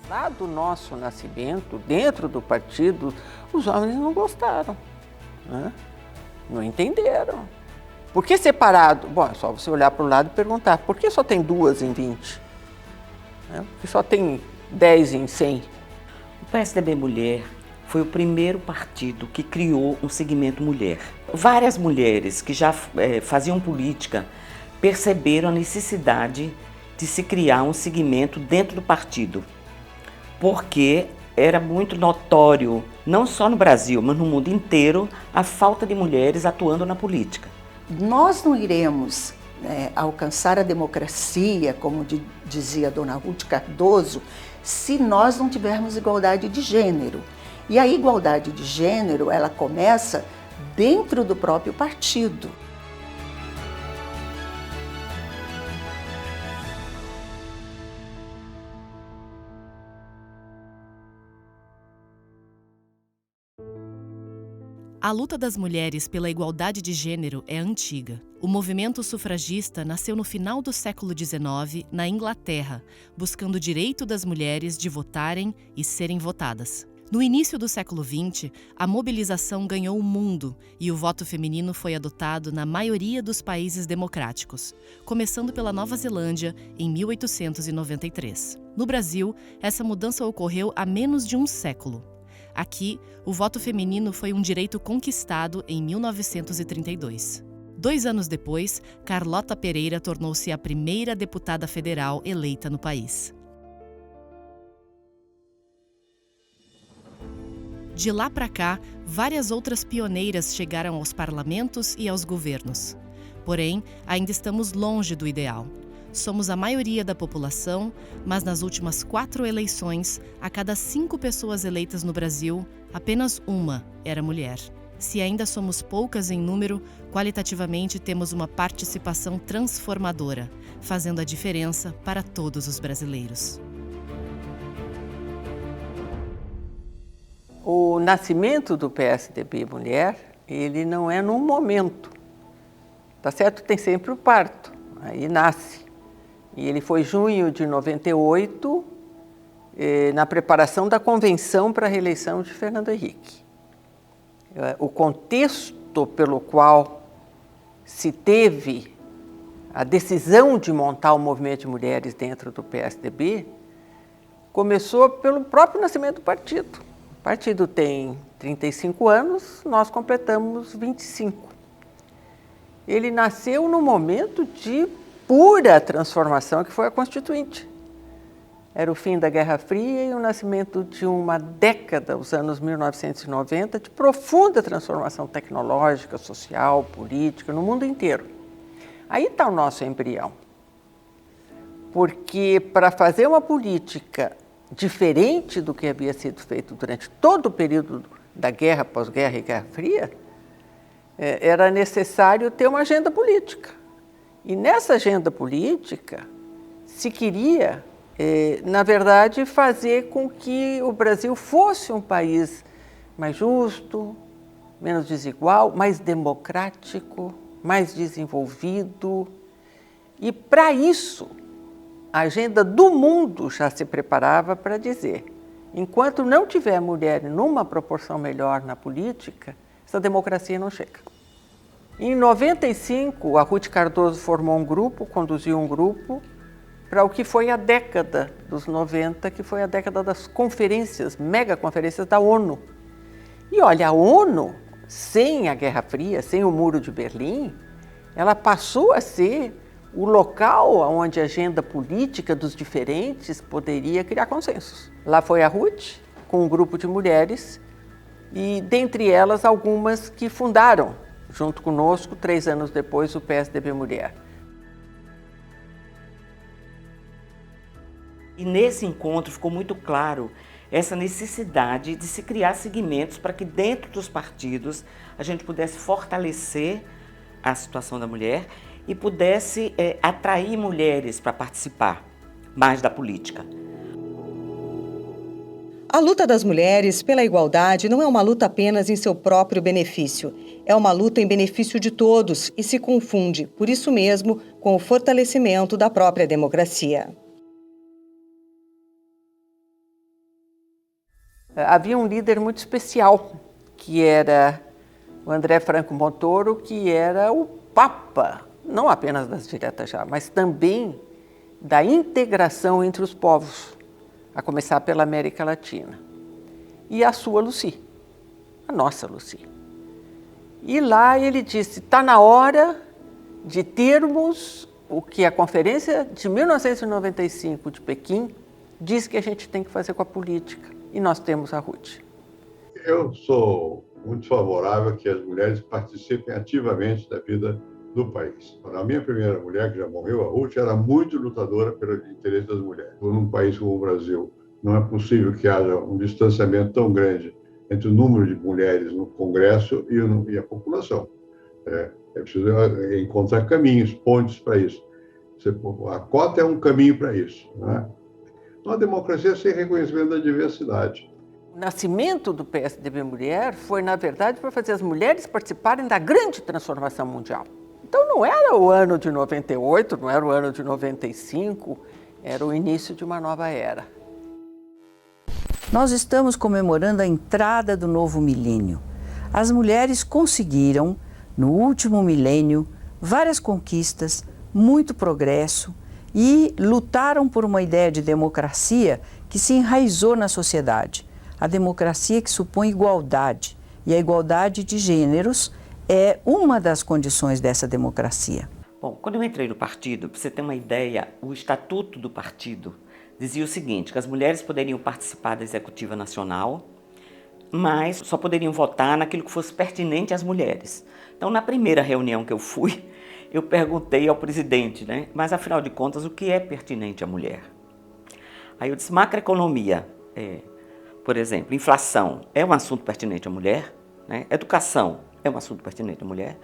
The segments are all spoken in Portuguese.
Lá do nosso nascimento, dentro do partido, os homens não gostaram, né? Não entenderam. Por que separado? Bom, é só você olhar para o lado e perguntar, por que só tem 2 em 20? Né? Por que só tem 10 em 100? O PSDB Mulher foi o primeiro partido que criou um segmento mulher. Várias mulheres que já faziam política perceberam a necessidade de se criar um segmento dentro do partido, porque era muito notório, não só no Brasil, mas no mundo inteiro, a falta de mulheres atuando na política. Nós não iremos alcançar a democracia, como dizia Dona Ruth Cardoso, se nós não tivermos igualdade de gênero. E a igualdade de gênero, ela começa dentro do próprio partido. A luta das mulheres pela igualdade de gênero é antiga. O movimento sufragista nasceu no final do século XIX, na Inglaterra, buscando o direito das mulheres de votarem e serem votadas. No início do século XX, a mobilização ganhou o mundo e o voto feminino foi adotado na maioria dos países democráticos, começando pela Nova Zelândia em 1893. No Brasil, essa mudança ocorreu há menos de um século. Aqui, o voto feminino foi um direito conquistado em 1932. 2 anos depois, Carlota Pereira tornou-se a primeira deputada federal eleita no país. De lá para cá, várias outras pioneiras chegaram aos parlamentos e aos governos. Porém, ainda estamos longe do ideal. Somos a maioria da população, mas nas últimas 4 eleições, a cada 5 pessoas eleitas no Brasil, apenas uma era mulher. Se ainda somos poucas em número, qualitativamente temos uma participação transformadora, fazendo a diferença para todos os brasileiros. O nascimento do PSDB Mulher, ele não é num momento, tá certo? Tem sempre o parto, aí nasce. E ele foi em junho de 98, na preparação da convenção para a reeleição de Fernando Henrique. O contexto pelo qual se teve a decisão de montar o movimento de mulheres dentro do PSDB começou pelo próprio nascimento do partido. O partido tem 35 anos, nós completamos 25. Ele nasceu no momento de pura transformação que foi a Constituinte. Era o fim da Guerra Fria e o nascimento de uma década, os anos 1990, de profunda transformação tecnológica, social, política, no mundo inteiro. Aí está o nosso embrião. Porque para fazer uma política diferente do que havia sido feito durante todo o período da guerra, pós-guerra e Guerra Fria, era necessário ter uma agenda política. E nessa agenda política se queria, na verdade, fazer com que o Brasil fosse um país mais justo, menos desigual, mais democrático, mais desenvolvido. E para isso, a agenda do mundo já se preparava para dizer, enquanto não tiver mulher numa proporção melhor na política, essa democracia não chega. Em 95, a Ruth Cardoso formou um grupo, conduziu um grupo para o que foi a década dos 90, que foi a década das conferências, megaconferências da ONU. E olha, a ONU, sem a Guerra Fria, sem o Muro de Berlim, ela passou a ser o local onde a agenda política dos diferentes poderia criar consensos. Lá foi a Ruth, com um grupo de mulheres, e dentre elas algumas que fundaram, junto conosco, 3 anos depois, o PSDB Mulher. E nesse encontro ficou muito claro essa necessidade de se criar segmentos para que dentro dos partidos a gente pudesse fortalecer a situação da mulher e pudesse atrair mulheres para participar mais da política. A luta das mulheres pela igualdade não é uma luta apenas em seu próprio benefício. É uma luta em benefício de todos e se confunde, por isso mesmo, com o fortalecimento da própria democracia. havia um líder muito especial, que era o André Franco Montoro, que era o papa, não apenas das diretas já, mas também da integração entre os povos, a começar pela América Latina. E a sua Lucy, a nossa Lucy. E lá ele disse, está na hora de termos o que a Conferência de 1995 de Pequim diz que a gente tem que fazer com a política. E nós temos a Ruth. Eu sou muito favorável a que as mulheres participem ativamente da vida do país. A minha primeira mulher, que já morreu, a Ruth, era muito lutadora pelo interesse das mulheres. Num país como o Brasil, não é possível que haja um distanciamento tão grande entre o número de mulheres no Congresso e a população. É preciso encontrar caminhos, pontes para isso. A cota é um caminho para isso, né? Uma democracia sem reconhecimento da diversidade. O nascimento do PSDB Mulher foi, na verdade, para fazer as mulheres participarem da grande transformação mundial. Então não era o ano de 98, não era o ano de 95, era o início de uma nova era. Nós estamos comemorando a entrada do novo milênio. As mulheres conseguiram, no último milênio, várias conquistas, muito progresso e lutaram por uma ideia de democracia que se enraizou na sociedade. A democracia que supõe igualdade, e a igualdade de gêneros é uma das condições dessa democracia. Bom, quando eu entrei no partido, para você ter uma ideia, o estatuto do partido dizia o seguinte, que as mulheres poderiam participar da executiva nacional, mas só poderiam votar naquilo que fosse pertinente às mulheres. Então, na primeira reunião que eu fui, eu perguntei ao presidente, né, mas afinal de contas, o que é pertinente à mulher? Aí eu disse, macroeconomia, por exemplo, inflação é um assunto pertinente à mulher, né? Educação é um assunto pertinente à mulher,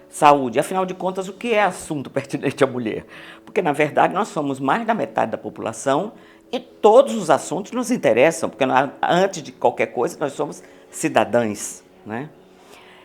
saúde, afinal de contas, o que é assunto pertinente à mulher? Porque, na verdade, nós somos mais da metade da população e todos os assuntos nos interessam, porque nós, antes de qualquer coisa, nós somos cidadãs, né?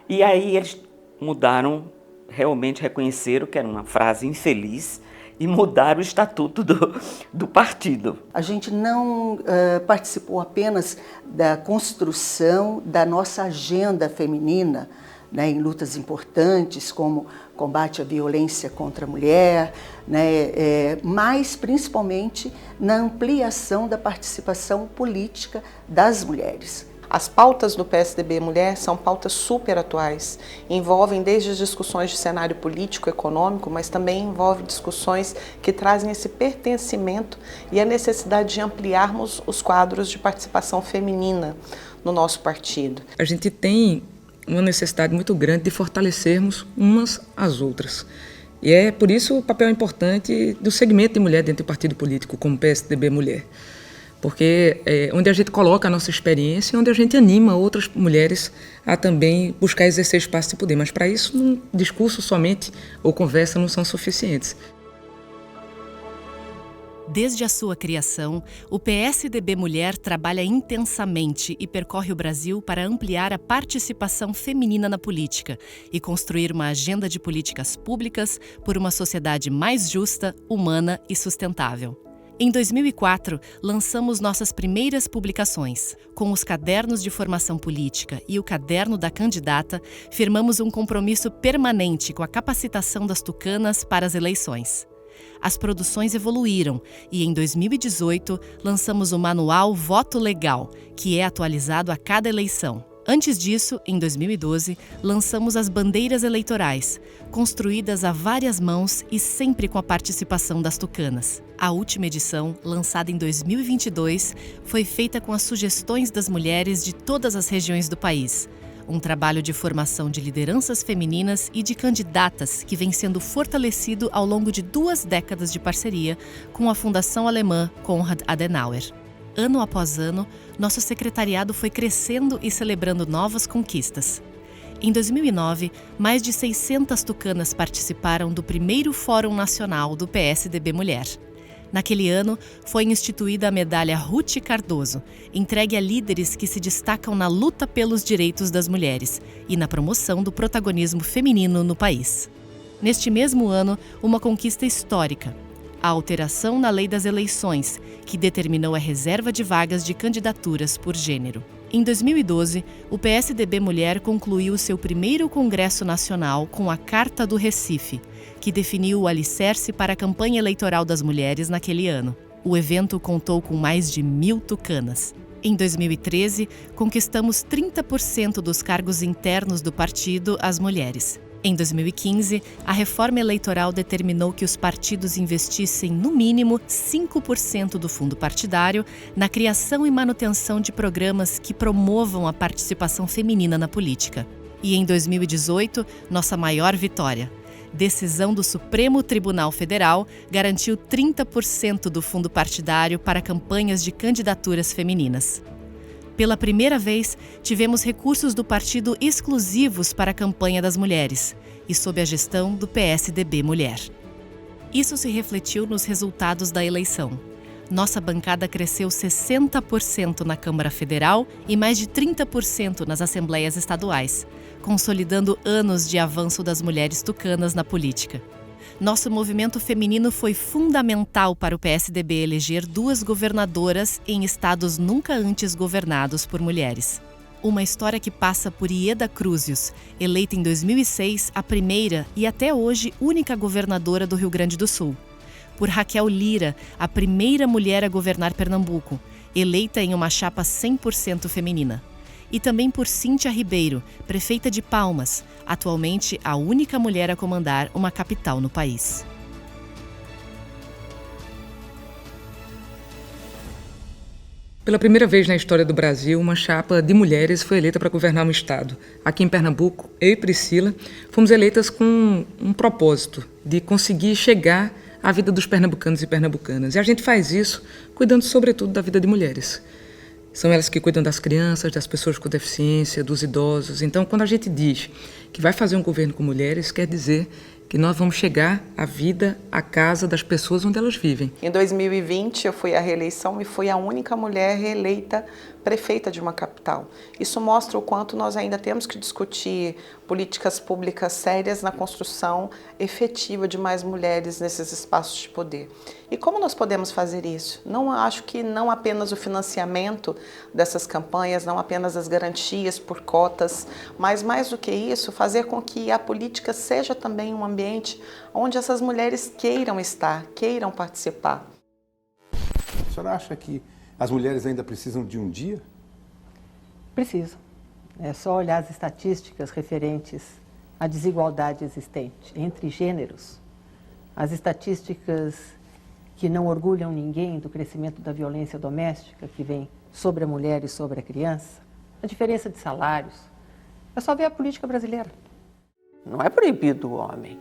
E aí eles mudaram, realmente reconheceram que era uma frase infeliz e mudaram o estatuto do partido. A gente não participou apenas da construção da nossa agenda feminina, né, em lutas importantes como combate à violência contra a mulher, né, mas principalmente na ampliação da participação política das mulheres. As pautas do PSDB Mulher são pautas super atuais, envolvem desde as discussões de cenário político, econômico, mas também envolvem discussões que trazem esse pertencimento e a necessidade de ampliarmos os quadros de participação feminina no nosso partido. A gente tem uma necessidade muito grande de fortalecermos umas às outras. E é por isso o papel importante do segmento de mulher dentro do partido político, como PSDB Mulher. Porque é onde a gente coloca a nossa experiência, onde a gente anima outras mulheres a também buscar exercer espaço de poder. Mas para isso, um discurso somente ou conversa não são suficientes. Desde a sua criação, o PSDB Mulher trabalha intensamente e percorre o Brasil para ampliar a participação feminina na política e construir uma agenda de políticas públicas por uma sociedade mais justa, humana e sustentável. Em 2004, lançamos nossas primeiras publicações. Com os cadernos de formação política e o caderno da candidata, firmamos um compromisso permanente com a capacitação das tucanas para as eleições. As produções evoluíram e, em 2018, lançamos o manual Voto Legal, que é atualizado a cada eleição. Antes disso, em 2012, lançamos as bandeiras eleitorais, construídas a várias mãos e sempre com a participação das tucanas. A última edição, lançada em 2022, foi feita com as sugestões das mulheres de todas as regiões do país. Um trabalho de formação de lideranças femininas e de candidatas que vem sendo fortalecido ao longo de 2 décadas de parceria com a Fundação Alemã Konrad Adenauer. Ano após ano, nosso secretariado foi crescendo e celebrando novas conquistas. Em 2009, mais de 600 tucanas participaram do primeiro Fórum Nacional do PSDB Mulher. Naquele ano, foi instituída a medalha Ruth Cardoso, entregue a líderes que se destacam na luta pelos direitos das mulheres e na promoção do protagonismo feminino no país. Neste mesmo ano, uma conquista histórica: a alteração na Lei das Eleições, que determinou a reserva de vagas de candidaturas por gênero. Em 2012, o PSDB Mulher concluiu seu primeiro Congresso Nacional com a Carta do Recife, que definiu o alicerce para a campanha eleitoral das mulheres naquele ano. O evento contou com mais de 1.000 tucanas. Em 2013, conquistamos 30% dos cargos internos do partido às mulheres. Em 2015, a reforma eleitoral determinou que os partidos investissem, no mínimo, 5% do fundo partidário na criação e manutenção de programas que promovam a participação feminina na política. E em 2018, nossa maior vitória. Decisão do Supremo Tribunal Federal garantiu 30% do fundo partidário para campanhas de candidaturas femininas. Pela primeira vez, tivemos recursos do partido exclusivos para a campanha das mulheres e sob a gestão do PSDB Mulher. Isso se refletiu nos resultados da eleição. Nossa bancada cresceu 60% na Câmara Federal e mais de 30% nas assembleias estaduais, consolidando anos de avanço das mulheres tucanas na política. Nosso movimento feminino foi fundamental para o PSDB eleger 2 governadoras em estados nunca antes governados por mulheres. Uma história que passa por Ieda Cruzius, eleita em 2006 a primeira e até hoje única governadora do Rio Grande do Sul. Por Raquel Lira, a primeira mulher a governar Pernambuco, eleita em uma chapa 100% feminina. E também por Cíntia Ribeiro, prefeita de Palmas, atualmente a única mulher a comandar uma capital no país. Pela primeira vez na história do Brasil, uma chapa de mulheres foi eleita para governar um estado. Aqui em Pernambuco, eu e Priscila fomos eleitas com um propósito de conseguir chegar à vida dos pernambucanos e pernambucanas. E a gente faz isso cuidando, sobretudo, da vida de mulheres. São elas que cuidam das crianças, das pessoas com deficiência, dos idosos. Então, quando a gente diz que vai fazer um governo com mulheres, quer dizer que nós vamos chegar à vida, à casa das pessoas onde elas vivem. Em 2020, eu fui à reeleição e fui a única mulher reeleita prefeita de uma capital. Isso mostra o quanto nós ainda temos que discutir políticas públicas sérias na construção efetiva de mais mulheres nesses espaços de poder. E como nós podemos fazer isso? Acho que não apenas o financiamento dessas campanhas, não apenas as garantias por cotas, mas mais do que isso, fazer com que a política seja também um ambiente onde essas mulheres queiram estar, queiram participar. A senhora acha que as mulheres ainda precisam de um dia? Precisam. É só olhar as estatísticas referentes à desigualdade existente entre gêneros. As estatísticas que não orgulham ninguém do crescimento da violência doméstica que vem sobre a mulher e sobre a criança, a diferença de salários. É só ver a política brasileira. Não é proibido o homem,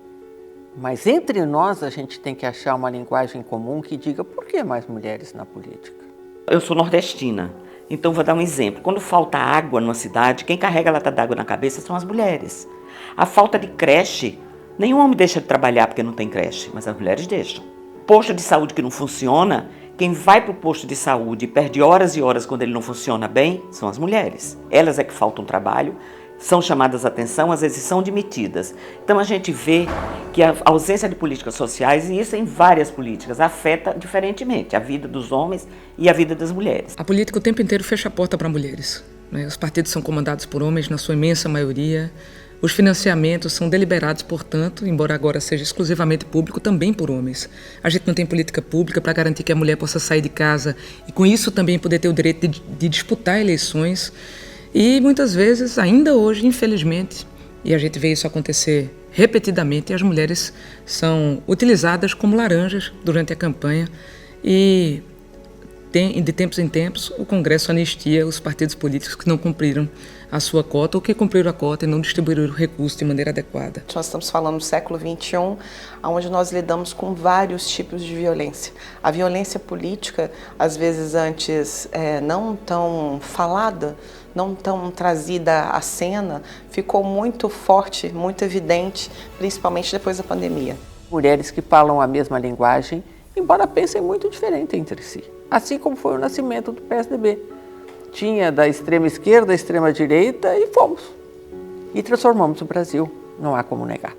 mas entre nós a gente tem que achar uma linguagem comum que diga por que mais mulheres na política. Eu sou nordestina, então vou dar um exemplo. Quando falta água numa cidade, quem carrega a lata d'água na cabeça são as mulheres. A falta de creche, nenhum homem deixa de trabalhar porque não tem creche, mas as mulheres deixam. Posto de saúde que não funciona, quem vai para o posto de saúde e perde horas e horas quando ele não funciona bem, são as mulheres. Elas é que faltam trabalho, são chamadas a atenção, às vezes são demitidas. Então a gente vê que a ausência de políticas sociais, e isso em várias políticas, afeta diferentemente a vida dos homens e a vida das mulheres. A política o tempo inteiro fecha a porta para mulheres, né? Os partidos são comandados por homens, na sua imensa maioria. Os financiamentos são deliberados, portanto, embora agora seja exclusivamente público, também por homens. A gente não tem política pública para garantir que a mulher possa sair de casa e com isso também poder ter o direito de disputar eleições. E muitas vezes, ainda hoje, infelizmente, e a gente vê isso acontecer repetidamente, as mulheres são utilizadas como laranjas durante a campanha e de tempos em tempos o Congresso anistia os partidos políticos que não cumpriram a sua cota ou que cumpriram a cota e não distribuíram o recurso de maneira adequada. Nós estamos falando do século XXI, onde nós lidamos com vários tipos de violência. A violência política, às vezes antes não tão falada, não tão trazida à cena, ficou muito forte, muito evidente, principalmente depois da pandemia. Mulheres que falam a mesma linguagem, embora pensem muito diferente entre si. Assim como foi o nascimento do PSDB. Tinha da extrema esquerda, da extrema direita e fomos. E transformamos o Brasil, não há como negar.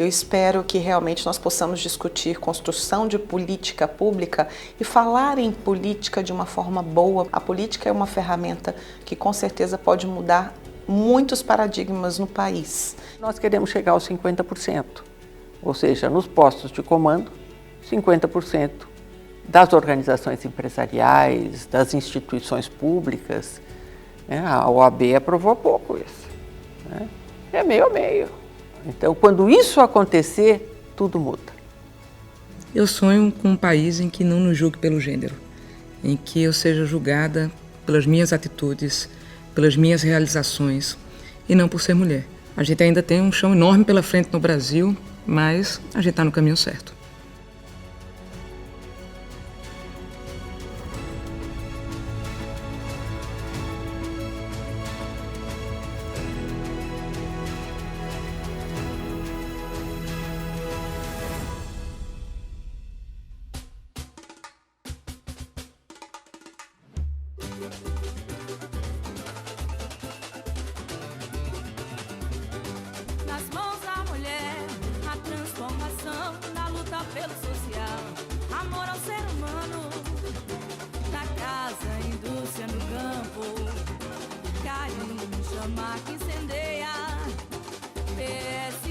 Eu espero que realmente nós possamos discutir construção de política pública e falar em política de uma forma boa. A política é uma ferramenta que com certeza pode mudar muitos paradigmas no país. Nós queremos chegar aos 50%, ou seja, nos postos de comando, 50% das organizações empresariais, das instituições públicas. A OAB aprovou pouco isso. É meio a meio. Então, quando isso acontecer, tudo muda. Eu sonho com um país em que não nos julgue pelo gênero, em que eu seja julgada pelas minhas atitudes, pelas minhas realizações e não por ser mulher. A gente ainda tem um chão enorme pela frente no Brasil, mas a gente está no caminho certo. Nas mãos da mulher, a transformação na luta pelo social, amor ao ser humano, na casa, indústria, no campo, carinho, chama que incendeia, PS